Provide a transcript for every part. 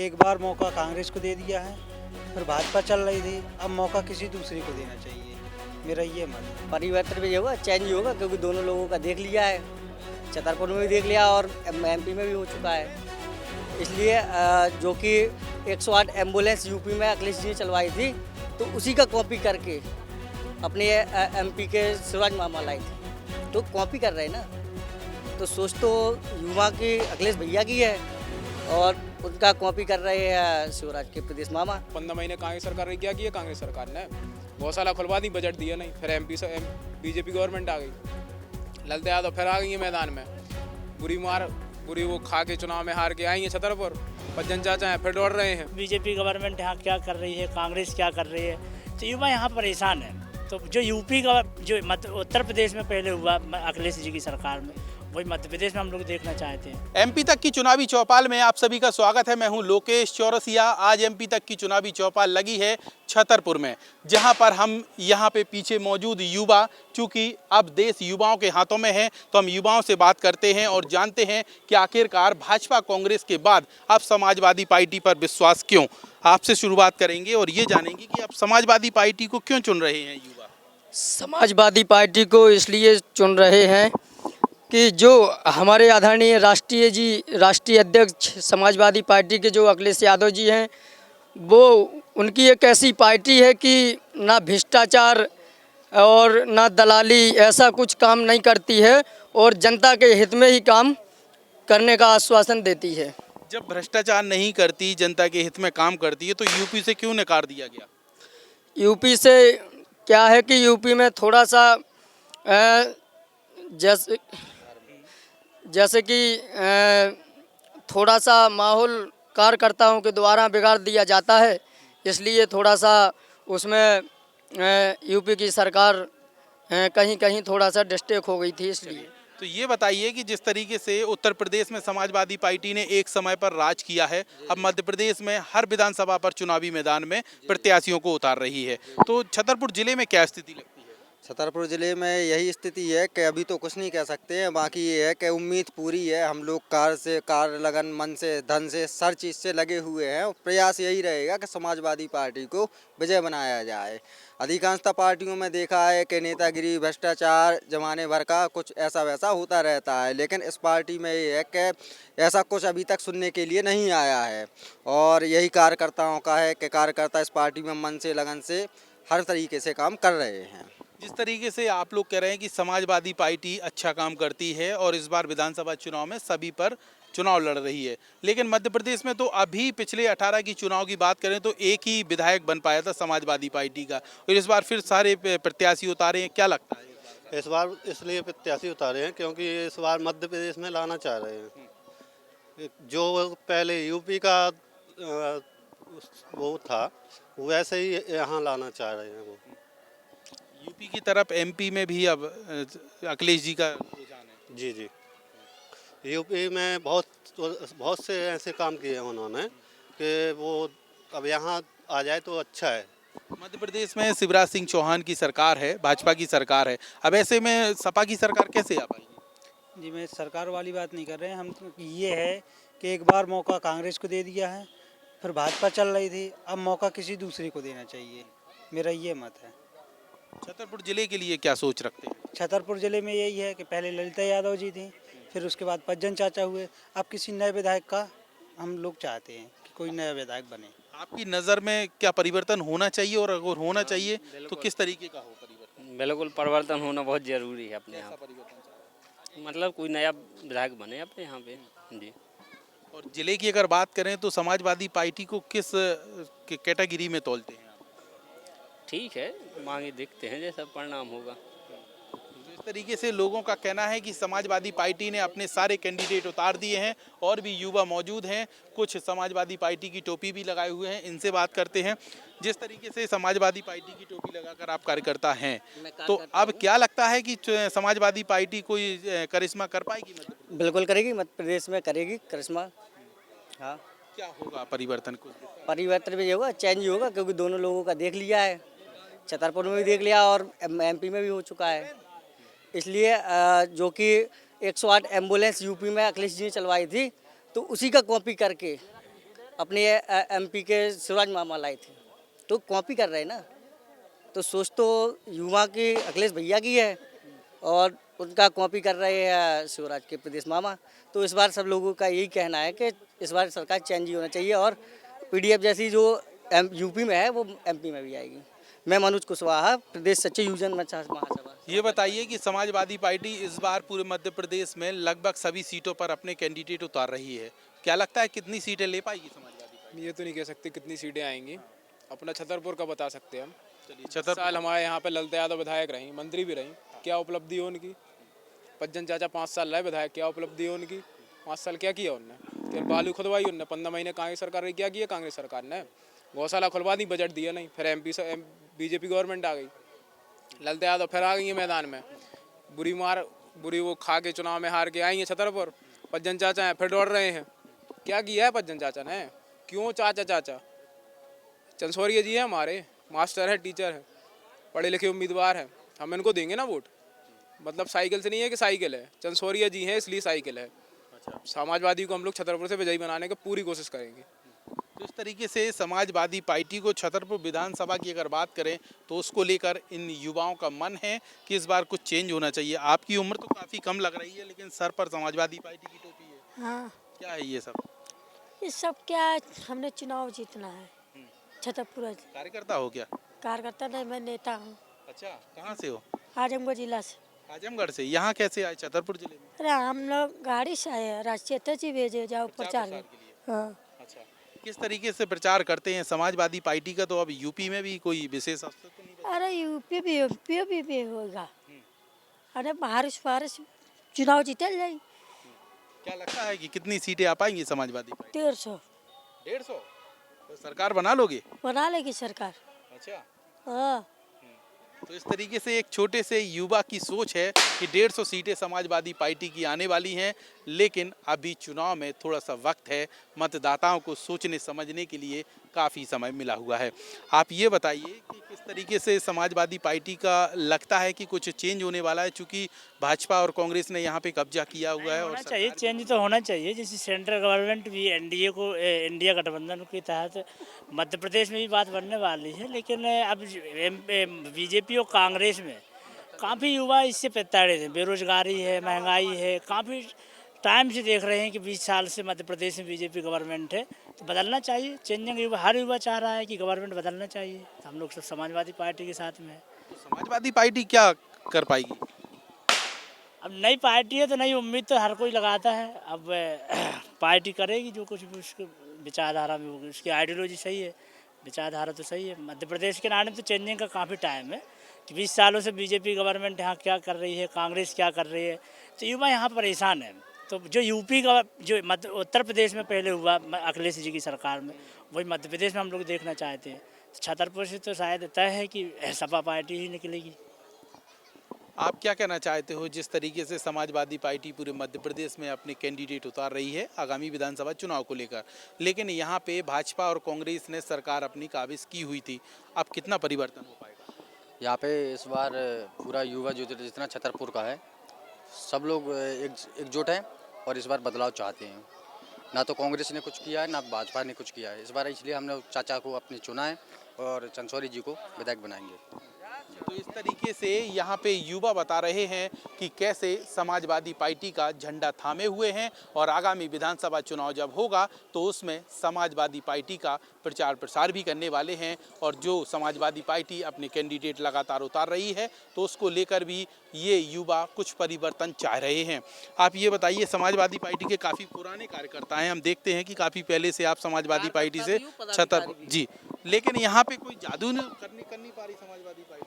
कि एक बार मौका कांग्रेस को दे दिया है, फिर भाजपा चल रही थी, अब मौका किसी दूसरे को देना चाहिए, मेरा ये मत है। परिवर्तन भी होगा, चेंज ही होगा, क्योंकि दोनों लोगों का देख लिया है। छतरपुर में भी देख लिया और एमपी में भी हो चुका है। इसलिए जो कि 108 एम्बुलेंस यूपी में अखिलेश जी ने चलवाई थी, तो उसी का कॉपी करके अपने एमपी के शिवराज मामा लाए थे, तो कॉपी कर रहे हैं ना। तो सोच तो युवा की अखिलेश भैया की है और उनका कॉपी कर रहे हैं शिवराज के प्रदेश मामा। 15 महीने कांग्रेस सरकार ने क्या किया? कांग्रेस सरकार ने गौशाला खुलवा दी, बजट दिया नहीं। फिर एमपी से बीजेपी गवर्नमेंट आ गई, ललते यादव फिर आ गई है मैदान में, बुरी वो खा के चुनाव में हार के आई है छतरपुर। पज्जन चाचा हैं, फिर दौड़ रहे हैं। बीजेपी गवर्नमेंट यहाँ क्या कर रही है, कांग्रेस क्या कर रही है, तो युवा यहाँ परेशान है। तो जो यूपी का जो उत्तर प्रदेश में पहले हुआ अखिलेश जी की सरकार में, वही मध्य प्रदेश में हम लोग देखना चाहते हैं। एमपी तक की चुनावी चौपाल में आप सभी का स्वागत है। मैं हूं लोकेश चौरसिया। आज एमपी तक की चुनावी चौपाल लगी है छतरपुर में, जहां पर हम यहां पे पीछे मौजूद युवा, चूंकि अब देश युवाओं के हाथों में है, तो हम युवाओं से बात करते हैं और जानते हैं कि आखिरकार भाजपा कांग्रेस के बाद अब समाजवादी पार्टी पर विश्वास क्यों। आपसे शुरुआत करेंगे और ये जानेंगे कि आप समाजवादी पार्टी को क्यों चुन रहे हैं युवा। समाजवादी पार्टी को इसलिए चुन रहे हैं कि जो हमारे आदरणीय राष्ट्रीय अध्यक्ष समाजवादी पार्टी के जो अखिलेश यादव जी हैं, वो उनकी एक ऐसी पार्टी है कि ना भ्रष्टाचार और ना दलाली ऐसा कुछ काम नहीं करती है और जनता के हित में ही काम करने का आश्वासन देती है। जब भ्रष्टाचार नहीं करती, जनता के हित में काम करती है, तो यूपी से क्यों नकार दिया गया? यूपी से क्या है कि यूपी में थोड़ा सा जैसे कि थोड़ा सा माहौल कार्यकर्ताओं के द्वारा बिगाड़ दिया जाता है, इसलिए थोड़ा सा उसमें यूपी की सरकार कहीं कहीं थोड़ा सा डिस्टेक हो गई थी। इसलिए तो ये बताइए कि जिस तरीके से उत्तर प्रदेश में समाजवादी पार्टी ने एक समय पर राज किया है, अब मध्य प्रदेश में हर विधानसभा पर चुनावी मैदान में प्रत्याशियों को उतार रही है, तो छतरपुर जिले में क्या स्थिति लगती है? छतरपुर ज़िले में यही स्थिति है कि अभी तो कुछ नहीं कह सकते हैं। बाकी ये है कि उम्मीद पूरी है, हम लोग कार लगन मन से धन से हर चीज़ से लगे हुए हैं। प्रयास यही रहेगा कि समाजवादी पार्टी को विजय बनाया जाए। अधिकांशतः पार्टियों में देखा है कि नेतागिरी, भ्रष्टाचार जमाने भर का कुछ ऐसा वैसा होता रहता है, लेकिन इस पार्टी में ये है कि ऐसा कुछ अभी तक सुनने के लिए नहीं आया है। और यही कार्यकर्ताओं का है कि कार्यकर्ता इस पार्टी में मन से लगन से हर तरीके से काम कर रहे हैं। जिस तरीके से आप लोग कह रहे हैं कि समाजवादी पार्टी अच्छा काम करती है और इस बार विधानसभा चुनाव में सभी पर चुनाव लड़ रही है, लेकिन मध्य प्रदेश में तो अभी पिछले 18 की चुनाव की बात करें तो एक ही विधायक बन पाया था समाजवादी पार्टी का, और इस बार फिर सारे प्रत्याशी उतारे हैं। क्या लगता है इस बार? इसलिए प्रत्याशी उतारे हैं क्योंकि इस बार मध्य प्रदेश में लाना चाह रहे हैं। जो पहले यूपी का वो था, वैसे ही यहाँ लाना चाह रहे हैं। वो यूपी की तरफ एमपी में भी अब अखिलेश जी का रुझान है। जी जी, यूपी में बहुत से ऐसे काम किए हैं उन्होंने कि वो अब यहाँ आ जाए तो अच्छा है। मध्य प्रदेश में शिवराज सिंह चौहान की सरकार है, भाजपा की सरकार है, अब ऐसे में सपा की सरकार कैसे आ पाएगी? जी, मैं सरकार वाली बात नहीं कर रहे हैं हम, ये है कि एक बार मौका कांग्रेस को दे दिया है, फिर भाजपा चल रही थी, अब मौका किसी दूसरे को देना चाहिए, मेरा ये मत है। छतरपुर जिले के लिए क्या सोच रखते हैं? छतरपुर ज़िले में यही है कि पहले ललिता यादव जी थी, फिर उसके बाद पज्जन चाचा हुए, अब किसी नए विधायक का हम लोग चाहते हैं कि कोई नया विधायक बने। आपकी नज़र में क्या परिवर्तन होना चाहिए, और अगर होना चाहिए तो किस तरीके का हो परिवर्तन? बिल्कुल परिवर्तन होना बहुत ज़रूरी है अपने यहाँ। मतलब कोई नया विधायक बने अपने यहाँ पे जी। और जिले की अगर बात करें तो समाजवादी पार्टी को किस कैटेगरी में तोलते हैं? ठीक है, मांगे देखते हैं जैसा परिणाम होगा। इस तरीके से लोगों का कहना है कि समाजवादी पार्टी ने अपने सारे कैंडिडेट उतार दिए हैं, और भी युवा मौजूद हैं, कुछ समाजवादी पार्टी की टोपी भी लगाए हुए हैं, इनसे बात करते हैं। जिस तरीके से समाजवादी पार्टी की टोपी लगाकर आप कार्यकर्ता हैं, तो अब क्या लगता है कि समाजवादी पार्टी कोई करिश्मा कर पाएगी मध्य प्रदेश? बिल्कुल करेगी, मध्य प्रदेश में करेगी करिश्मा। हाँ, क्या होगा परिवर्तन? परिवर्तन भी होगा, चेंज ही होगा, क्योंकि दोनों लोगों का देख लिया है। छतरपुर में भी देख लिया और एमपी में भी हो चुका है। इसलिए जो कि 108 एम्बुलेंस यूपी में अखिलेश जी ने चलवाई थी, तो उसी का कॉपी करके अपने एमपी के शिवराज मामा लाए थे, तो कॉपी कर रहे हैं ना। तो सोच तो युवा की अखिलेश भैया की है और उनका कॉपी कर रहे हैं शिवराज के प्रदेश मामा। तो इस बार सब लोगों का यही कहना है कि इस बार सरकार चेंज ही होना चाहिए और पीडीएफ जैसी जो यूपी में है वो एमपी में भी आएगी। मैं मनोज कुशवाहा, प्रदेश सचिव युवजन महासभा। ये बताइए कि समाजवादी पार्टी इस बार पूरे मध्य प्रदेश में लगभग सभी सीटों पर अपने कैंडिडेट उतार रही है, क्या लगता है कितनी सीटें ले पाएगी समाजवादी पार्टी? ये तो नहीं कह सकते कितनी सीटें आएंगी, अपना छतरपुर का बता सकते हैं हम। चलिए, 7 साल हमारे यहाँ पे ललिता यादव विधायक रही, मंत्री भी रही, क्या उपलब्धि है उनकी? पज्जन चाचा 5 साल रहे विधायक, क्या उपलब्धि है उनकी? 5 साल क्या किया उनने? केवल बालू खुदवाई उनने। 15 महीने कांग्रेस सरकार ने क्या किया? कांग्रेस सरकार ने गौशाला खुलवा दी, बजट दिया नहीं। फिर एमपी से बीजेपी गवर्नमेंट आ गई, ललिता यादव फिर आ गई है मैदान में, बुरी वो खा के चुनाव में हार के आई हैं छतरपुर। पज्जन चाचा हैं, फिर दौड़ रहे हैं। क्या किया है पज्जन चाचा ने? क्यों चाचा? चंसोरिया जी हैं हमारे, मास्टर है, टीचर है, पढ़े लिखे उम्मीदवार हैं, हम इनको देंगे ना वोट। मतलब साइकिल से नहीं है कि साइकिल है, चंसोरिया जी हैं इसलिए साइकिल है। समाजवादी को हम लोग छतरपुर से विजयी बनाने की पूरी कोशिश करेंगे। तो इस तरीके से समाजवादी पार्टी को छतरपुर विधानसभा की अगर बात करें तो उसको लेकर इन युवाओं का मन है कि इस बार कुछ चेंज होना चाहिए। आपकी उम्र तो काफ़ी कम लग रही है, लेकिन सर पर समाजवादी पार्टी की टोपी है। हाँ, क्या है ये सब? ये सब क्या है, हमने चुनाव जीतना है छतरपुर। कार्यकर्ता हो क्या? कार्यकर्ता नहीं, मैं नेता हूँ। अच्छा, कहाँ से हो? आजमगढ़ जिला से। आजमगढ़ से। यहाँ कैसे आए छतरपुर जिले में? अरे हम लोग गाड़ी से आए हैं, राष्ट्रीय अध्यक्ष जी भेजे जाओ प्रचार में। के लिए। हाँ, अच्छा, किस तरीके से प्रचार करते हैं समाजवादी पार्टी का? तो अब यूपी में भी कोई विशेष अवसर तो नहीं बचा? अरे यूपी भी होगा। अरे बारिश चुनाव जीते जाए। क्या लगता है कि कितनी सीटें आ पाएंगी समाजवादी पार्टी? 150 150? तो सरकार बना लोगे? बना लेगी सरकार। अच्छा, हाँ, तो इस तरीके से एक छोटे से युवा की सोच है कि 150 सीटें समाजवादी पार्टी की आने वाली हैं, लेकिन अभी चुनाव में थोड़ा सा वक्त है, मतदाताओं को सोचने समझने के लिए काफ़ी समय मिला हुआ है। आप ये बताइए कि किस तरीके से समाजवादी पार्टी का लगता है कि कुछ चेंज होने वाला है, चूँकि भाजपा और कांग्रेस ने यहाँ पे कब्जा किया हुआ है। और होना चाहिए, चेंज तो होना चाहिए। जैसे सेंट्रल गवर्नमेंट भी इंडिया गठबंधन के तहत मध्य प्रदेश में भी बात बनने वाली है, लेकिन अब बीजेपी और कांग्रेस में काफ़ी युवा इससे प्रताड़ित हैं। बेरोजगारी है, महंगाई है, काफ़ी टाइम से देख रहे हैं कि 20 साल से मध्य प्रदेश में बीजेपी गवर्नमेंट है, तो बदलना चाहिए। चेंजिंग युवा, हर युवा चाह रहा है कि गवर्नमेंट बदलना चाहिए, तो हम लोग सब समाजवादी पार्टी के साथ में है। तो समाजवादी पार्टी क्या कर पाएगी? अब नई पार्टी है तो नई उम्मीद तो हर कोई लगाता है। अब पार्टी करेगी जो कुछ भी उसके विचारधारा में होगी, उसकी आइडियोलॉजी सही है, विचारधारा तो सही है। मध्य प्रदेश के नाम तो चेंजिंग का काफ़ी टाइम है कि 20 सालों से बीजेपी गवर्नमेंट यहाँ क्या कर रही है, कांग्रेस क्या कर रही है, तो युवा यहाँ परेशान है। तो जो यूपी का जो उत्तर प्रदेश में पहले हुआ अखिलेश जी की सरकार में, वही मध्य प्रदेश में हम लोग देखना चाहते हैं। तो छतरपुर से तो शायद तय है कि सपा पार्टी ही निकलेगी। आप क्या कहना चाहते हो जिस तरीके से समाजवादी पार्टी पूरे मध्य प्रदेश में अपने कैंडिडेट उतार रही है आगामी विधानसभा चुनाव को लेकर, लेकिन यहाँ पे भाजपा और कांग्रेस ने सरकार अपनी काबिज की हुई थी, अब कितना परिवर्तन हो पाएगा? यहाँ पे इस बार पूरा युवा जो जितना छतरपुर का है, सब लोग एकजुट हैं और इस बार बदलाव चाहते हैं। ना तो कांग्रेस ने कुछ किया है, ना भाजपा ने कुछ किया है। इस बार इसलिए हमने चाचा को अपने चुना है और चंसोरी जी को विधायक बनाएंगे। तो इस तरीके से यहाँ पे युवा बता रहे हैं कि कैसे समाजवादी पार्टी का झंडा थामे हुए हैं और आगामी विधानसभा चुनाव जब होगा तो उसमें समाजवादी पार्टी का प्रचार प्रसार भी करने वाले हैं। और जो समाजवादी पार्टी अपने कैंडिडेट लगातार उतार रही है तो उसको लेकर भी ये युवा कुछ परिवर्तन चाह रहे हैं। आप ये बताइए, समाजवादी पार्टी के काफ़ी पुराने कार्यकर्ता हैं, हम देखते हैं कि काफ़ी पहले से आप समाजवादी पार्टी से छतरपुर जी, लेकिन यहाँ पे कोई जादू नहीं कर नहीं पा रही समाजवादी पार्टी।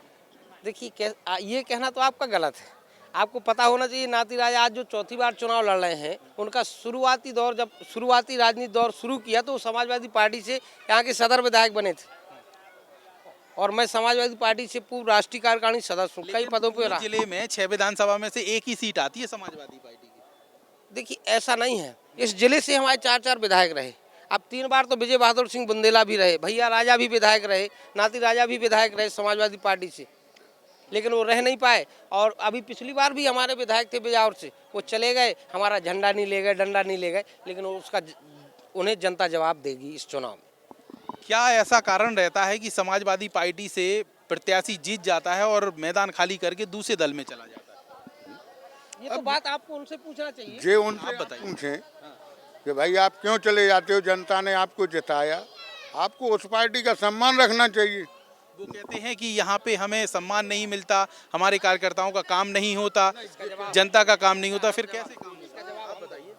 देखिए, ये कहना तो आपका गलत है। आपको पता होना चाहिए नाती राजा आज जो चौथी बार चुनाव लड़ रहे हैं, उनका शुरुआती दौर, जब शुरुआती राजनीति दौर शुरू किया तो समाजवादी पार्टी से यहाँ के सदर विधायक बने थे और मैं समाजवादी पार्टी से पूर्व राष्ट्रीय कार्यकारिणी सदस्य हूँ, कई पदों पर रहा। जिले में 6 विधानसभा में से एक ही सीट आती है समाजवादी पार्टी की। देखिए, ऐसा नहीं है। इस जिले से हमारे 4 विधायक रहे। अब 3 बार तो विजय बहादुर सिंह बुंदेला भी रहे, भैया राजा भी विधायक रहे, नाती राजा भी विधायक रहे समाजवादी पार्टी से, लेकिन वो रह नहीं पाए। और अभी पिछली बार भी हमारे विधायक थे बिजावर से, वो चले गए, हमारा झंडा नहीं ले गए, डंडा नहीं ले गए, लेकिन वो उसका उन्हें जनता जवाब देगी इस चुनाव में। क्या ऐसा कारण रहता है कि समाजवादी पार्टी से प्रत्याशी जीत जाता है और मैदान खाली करके दूसरे दल में चला जाता है? ये तो बात आपको उनसे पूछना चाहिए। जे उनसे आप बताइए। पूछें कि भाई आप क्यों चले जाते हो, जनता ने आपको जिताया, आपको उस पार्टी का सम्मान रखना चाहिए। वो कहते हैं कि यहाँ पे हमें सम्मान नहीं मिलता, हमारे कार्यकर्ताओं का काम नहीं होता, जनता का काम नहीं होता, फिर कैसे काम होगा? आप बताइए।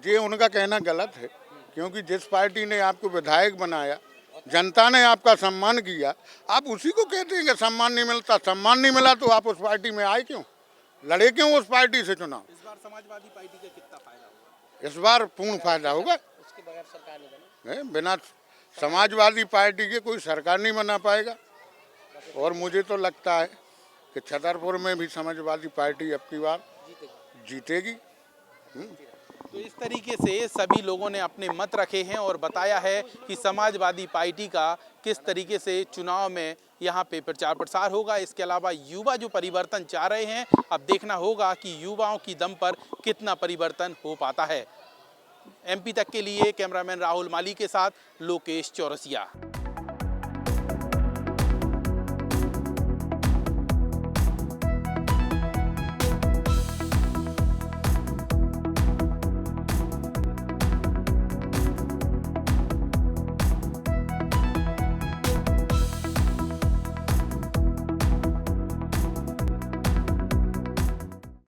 ये उनका कहना गलत है, क्योंकि जिस पार्टी ने आपको विधायक बनाया, जनता ने आपका सम्मान किया, आप उसी को कहते हैं कि सम्मान नहीं मिलता। सम्मान नहीं मिला तो आप उस पार्टी में आए क्यों, लड़े क्यों उस पार्टी से चुनाव? इस बार समाजवादी पार्टी का कितना फायदा होगा? इस बार पूर्ण फायदा होगा। उसके बगैर सरकार नहीं बनी। बिना समाजवादी पार्टी के कोई सरकार नहीं बना पाएगा। और मुझे तो लगता है कि छतरपुर में भी समाजवादी पार्टी अब की बार जीतेगी। तो इस तरीके से सभी लोगों ने अपने मत रखे हैं और बताया है कि समाजवादी पार्टी का किस तरीके से चुनाव में यहाँ पे प्रचार प्रसार होगा। इसके अलावा युवा जो परिवर्तन चाह रहे हैं, अब देखना होगा कि युवाओं की दम पर कितना परिवर्तन हो पाता है। एमपी तक के लिए कैमरामैन राहुल माली के साथ लोकेश चौरसिया।